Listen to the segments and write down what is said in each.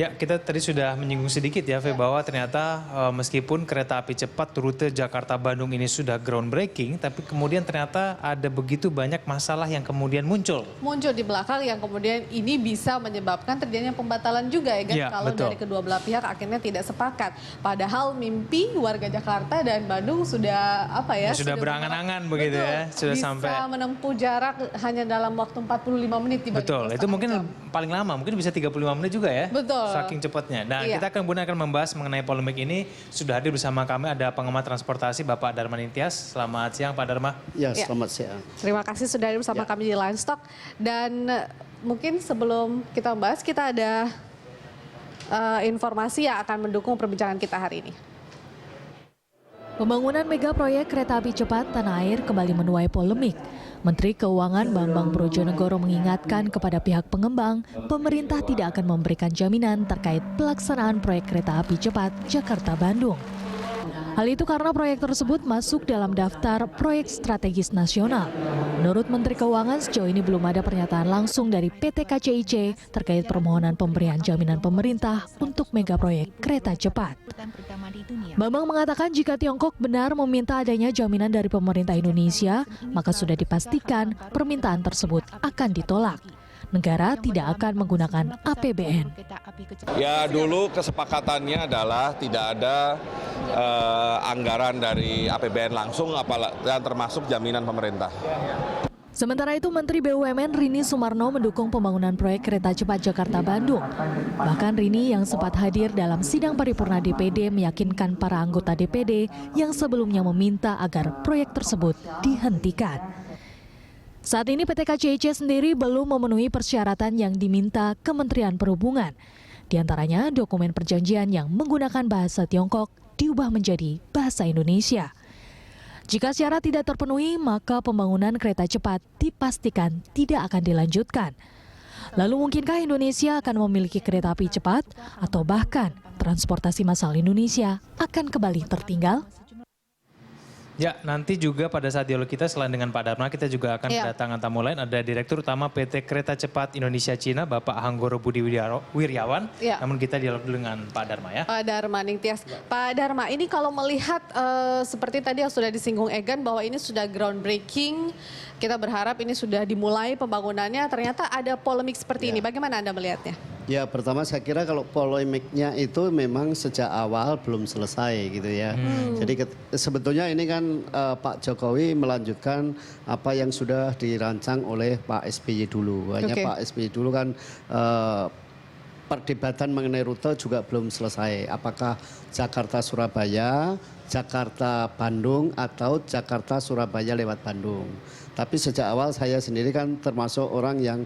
Ya, kita tadi sudah menyinggung sedikit ya, Fe, bahwa ternyata meskipun kereta api cepat rute Jakarta-Bandung ini sudah groundbreaking, tapi kemudian ternyata ada begitu banyak masalah yang kemudian muncul. Muncul di belakang yang kemudian ini bisa menyebabkan terjadinya pembatalan juga ya kan, Ya, kalau betul. dari kedua belah pihak akhirnya tidak sepakat. Padahal mimpi warga Jakarta dan Bandung sudah apa ya? Sudah berangan-angan begitu ya, sudah bisa sampai. menempuh jarak hanya dalam waktu 45 menit. Betul, itu mungkin paling lama, mungkin bisa 35 menit juga ya. Betul. Saking cepatnya. Nah, Iya. kita kemudian akan membahas mengenai polemik ini. Sudah hadir bersama kami ada pengamat transportasi Bapak Darman Ningtyas. Selamat siang Pak Darma. Ya, selamat siang. Terima kasih sudah hadir bersama kami di Line Stock. Dan mungkin sebelum kita membahas, kita ada informasi yang akan mendukung perbincangan kita hari ini. Pembangunan mega proyek kereta api cepat tanah air kembali menuai polemik. Menteri Keuangan Bambang Brojonegoro mengingatkan kepada pihak pengembang, pemerintah tidak akan memberikan jaminan terkait pelaksanaan proyek kereta api cepat Jakarta-Bandung. Hal itu karena proyek tersebut masuk dalam daftar proyek strategis nasional. Menurut Menteri Keuangan, sejauh ini belum ada pernyataan langsung dari PT KCIC terkait permohonan pemberian jaminan pemerintah untuk mega proyek kereta cepat. Bambang mengatakan jika Tiongkok benar meminta adanya jaminan dari pemerintah Indonesia, maka sudah dipastikan permintaan tersebut akan ditolak. Negara tidak akan menggunakan APBN. Ya, dulu kesepakatannya adalah tidak ada anggaran dari APBN langsung, dan termasuk jaminan pemerintah. Sementara itu, Menteri BUMN Rini Sumarno mendukung pembangunan proyek kereta cepat Jakarta-Bandung. Bahkan Rini yang sempat hadir dalam sidang paripurna DPD meyakinkan para anggota DPD yang sebelumnya meminta agar proyek tersebut dihentikan. Saat ini PT KCIC sendiri belum memenuhi persyaratan yang diminta Kementerian Perhubungan. Di antaranya dokumen perjanjian yang menggunakan bahasa Tiongkok diubah menjadi bahasa Indonesia. Jika syarat tidak terpenuhi, maka pembangunan kereta cepat dipastikan tidak akan dilanjutkan. Lalu mungkinkah Indonesia akan memiliki kereta api cepat atau bahkan transportasi massal Indonesia akan kembali tertinggal? Ya, nanti juga pada saat dialog kita selain dengan Pak Darma, kita juga akan kedatangan tamu lain. Ada Direktur Utama PT Kereta Cepat Indonesia Cina, Bapak Hanggoro Budi Wiryawan. Namun kita dialog dulu dengan Pak Darma ya. Pak Darma Ningtyas. Pak Darma, ini kalau melihat seperti tadi yang sudah disinggung Egan bahwa ini sudah groundbreaking, kita berharap ini sudah dimulai pembangunannya, ternyata ada polemik seperti ini. Bagaimana Anda melihatnya? Ya, pertama saya kira kalau polemiknya itu memang sejak awal belum selesai gitu ya. Jadi sebetulnya ini kan Pak Jokowi melanjutkan apa yang sudah dirancang oleh Pak SBY dulu. Hanya Pak SBY dulu kan perdebatan mengenai rute juga belum selesai. Apakah Jakarta-Surabaya, Jakarta-Bandung atau Jakarta-Surabaya lewat Bandung. Tapi sejak awal saya sendiri kan termasuk orang yang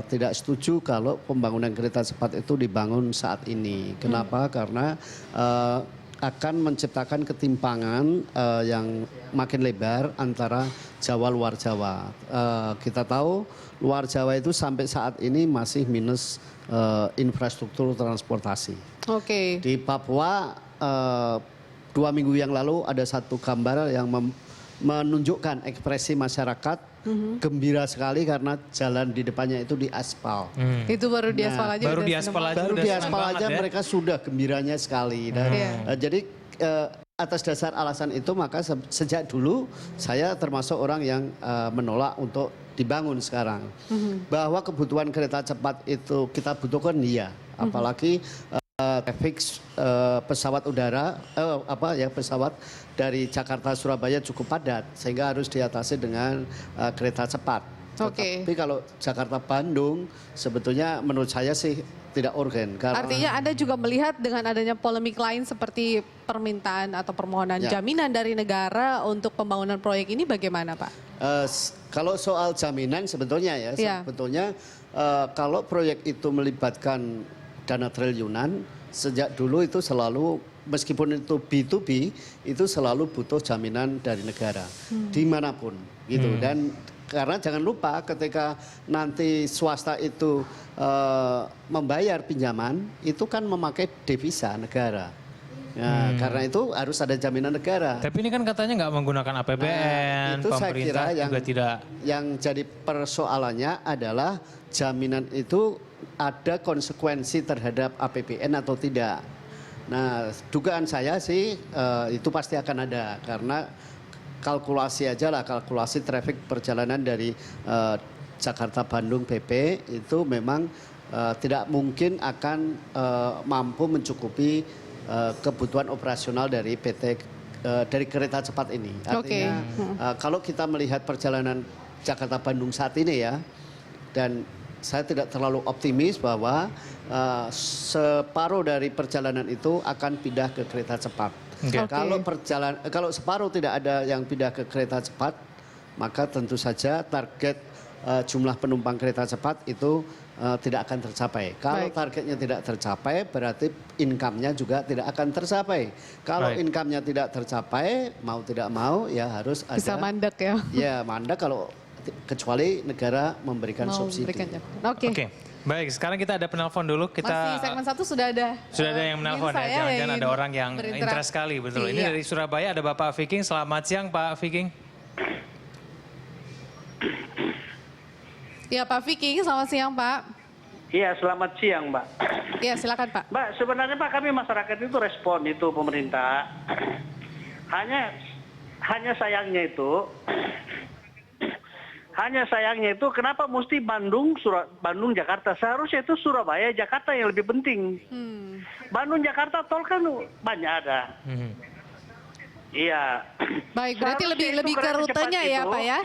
tidak setuju kalau pembangunan kereta cepat itu dibangun saat ini. Kenapa? Karena akan menciptakan ketimpangan yang makin lebar antara Jawa luar Jawa. Kita tahu luar Jawa itu sampai saat ini masih minus infrastruktur transportasi. Di Papua 2 minggu yang lalu ada satu gambar yang menunjukkan ekspresi masyarakat gembira sekali karena jalan di depannya itu diaspal. Itu baru diaspal aja. Baru diaspal aja. Baru diaspal aja mereka sudah gembiranya sekali. Jadi atas dasar alasan itu maka sejak dulu saya termasuk orang yang menolak untuk dibangun sekarang. Bahwa kebutuhan kereta cepat itu kita butuhkan iya. Apalagi traffic pesawat udara pesawat dari Jakarta Surabaya cukup padat sehingga harus diatasi dengan kereta cepat. Tapi kalau Jakarta Bandung sebetulnya menurut saya sih tidak urgen. Artinya Anda juga melihat dengan adanya polemik lain seperti permintaan atau permohonan jaminan dari negara untuk pembangunan proyek ini bagaimana Pak? Kalau soal jaminan sebetulnya sebetulnya kalau proyek itu melibatkan dana triliunan, sejak dulu itu selalu meskipun itu B2B itu selalu butuh jaminan dari negara dimanapun gitu. Dan karena jangan lupa ketika nanti swasta itu membayar pinjaman itu kan memakai devisa negara. Nah, karena itu harus ada jaminan negara. Tapi ini kan katanya nggak menggunakan APBN, itu saya pemerintah kira juga tidak. Yang jadi persoalannya adalah jaminan itu ada konsekuensi terhadap APBN atau tidak. Nah, dugaan saya sih itu pasti akan ada karena kalkulasi aja lah, kalkulasi traffic perjalanan dari Jakarta Bandung PP itu memang tidak mungkin akan mampu mencukupi kebutuhan operasional dari dari kereta cepat ini. Artinya kalau kita melihat perjalanan Jakarta Bandung saat ini ya, dan saya tidak terlalu optimis bahwa separuh dari perjalanan itu akan pindah ke kereta cepat. Kalau separuh tidak ada yang pindah ke kereta cepat, maka tentu saja target jumlah penumpang kereta cepat itu tidak akan tercapai. Kalau targetnya tidak tercapai, berarti income-nya juga tidak akan tercapai. Kalau income-nya tidak tercapai, mau tidak mau ya harus ada. Bisa mandek ya. Ya mandek kalau kecuali negara memberikan subsidi. Oke. Baik, sekarang kita ada penelpon dulu. Masih segmen 1 sudah ada. Sudah ada yang menelpon ya, jangan-jangan ada orang yang interest sekali. Betul, ini dari Surabaya ada Bapak Viking. Selamat siang Pak Viking. Ya Pak Viking, selamat siang Pak. Iya, selamat siang Mbak. Iya, silakan Pak. Mbak, sebenarnya Pak kami masyarakat itu respon itu pemerintah. Hanya sayangnya itu kenapa mesti Bandung Jakarta? Seharusnya itu Surabaya Jakarta yang lebih penting. Bandung Jakarta tol kan banyak ada. Iya. Baik, berarti lebih ke rutenya ya Pak ya?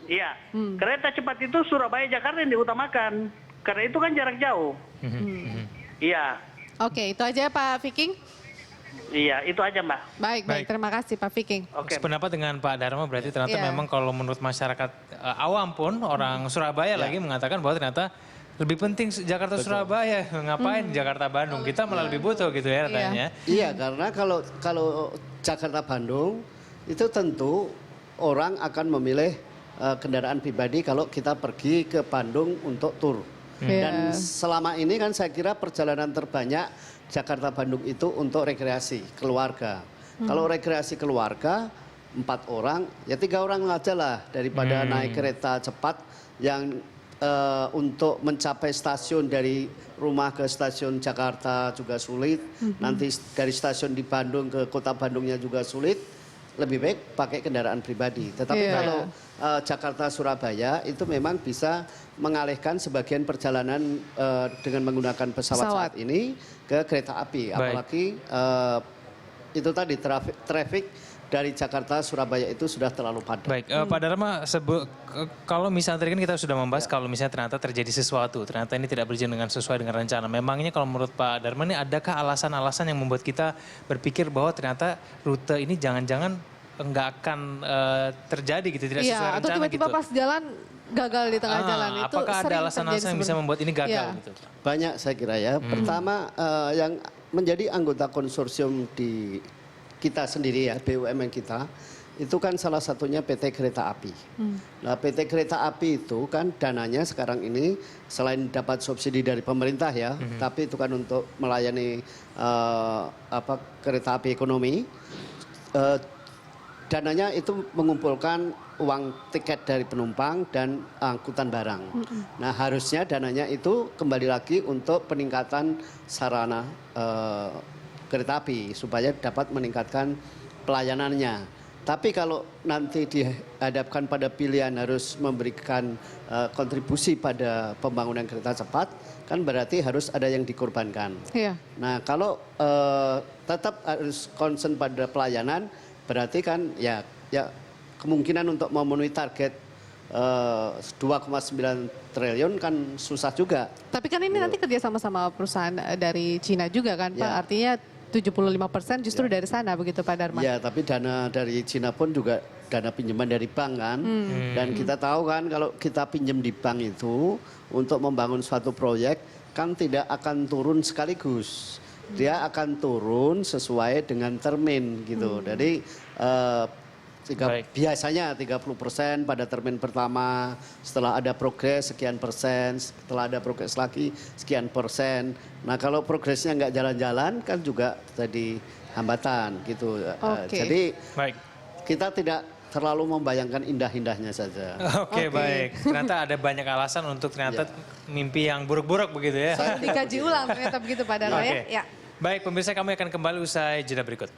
Iya, kereta cepat itu Surabaya Jakarta yang diutamakan, karena itu kan jarak jauh. Iya. Oke, itu aja Pak Viking. Iya, itu aja Mbak. Baik, terima kasih Pak Viking. Oke. Sependapat dengan Pak Dharma berarti ternyata memang kalau menurut masyarakat awam pun orang Surabaya lagi mengatakan bahwa ternyata lebih penting Jakarta Surabaya, ngapain Jakarta Bandung, kita malah lebih butuh gitu ya katanya. Iya, karena kalau Jakarta Bandung itu tentu orang akan memilih kendaraan pribadi kalau kita pergi ke Bandung untuk tur. Dan selama ini kan saya kira perjalanan terbanyak Jakarta Bandung itu untuk rekreasi keluarga. Kalau rekreasi keluarga 4 orang, ya 3 orang aja lah daripada naik kereta cepat yang untuk mencapai stasiun dari rumah ke stasiun Jakarta juga sulit. Nanti dari stasiun di Bandung ke kota Bandungnya juga sulit. Lebih baik pakai kendaraan pribadi. Tetapi kalau Jakarta Surabaya itu memang bisa mengalihkan sebagian perjalanan dengan menggunakan pesawat saat ini ke kereta api. Apalagi itu tadi traffic dari Jakarta Surabaya itu sudah terlalu padat. Baik, Pak Dharma, kalau misalnya tadi kan kita sudah membahas kalau misalnya ternyata terjadi sesuatu, ternyata ini tidak berjalan dengan sesuai dengan rencana. Memangnya kalau menurut Pak Dharma ini adakah alasan-alasan yang membuat kita berpikir bahwa ternyata rute ini jangan-jangan nggak akan terjadi gitu, tidak sesuai rencana gitu. Atau tiba-tiba pas jalan gagal di tengah jalan itu. Apakah ada alasan-alasan yang bisa membuat ini gagal gitu? Banyak saya kira ya. Pertama yang menjadi anggota konsorsium di kita sendiri ya, BUMN kita, itu kan salah satunya PT Kereta Api. Nah PT Kereta Api itu kan dananya sekarang ini selain dapat subsidi dari pemerintah ya, tapi itu kan untuk melayani kereta api ekonomi. Dananya itu mengumpulkan uang tiket dari penumpang dan angkutan barang. Nah harusnya dananya itu kembali lagi untuk peningkatan sarana kereta api supaya dapat meningkatkan pelayanannya. Tapi kalau nanti dihadapkan pada pilihan harus memberikan kontribusi pada pembangunan kereta cepat, kan berarti harus ada yang dikorbankan. Nah kalau tetap harus concern pada pelayanan, berarti kan ya kemungkinan untuk memenuhi target 2,9 triliun kan susah juga. Tapi kan ini nanti kerja sama perusahaan dari Cina juga kan Pak, artinya 75% justru dari sana begitu Pak Dharma. Ya, tapi dana dari Cina pun juga dana pinjaman dari bank kan. Dan kita tahu kan kalau kita pinjam di bank itu untuk membangun suatu proyek kan tidak akan turun sekaligus. Dia akan turun sesuai dengan termin gitu. Jadi biasanya 30% pada termin pertama, setelah ada progres sekian persen, setelah ada progres lagi sekian persen. Nah kalau progresnya nggak jalan-jalan kan juga jadi hambatan gitu. Oke. Jadi Baik. kita tidak terlalu membayangkan indah-indahnya saja. Oke, baik. Ternyata ada banyak alasan untuk ternyata mimpi yang buruk-buruk begitu ya. Dikaji ulang ternyata begitu Pak Dharma Oke. ya. Baik, pemirsa kami akan kembali usai jeda berikut.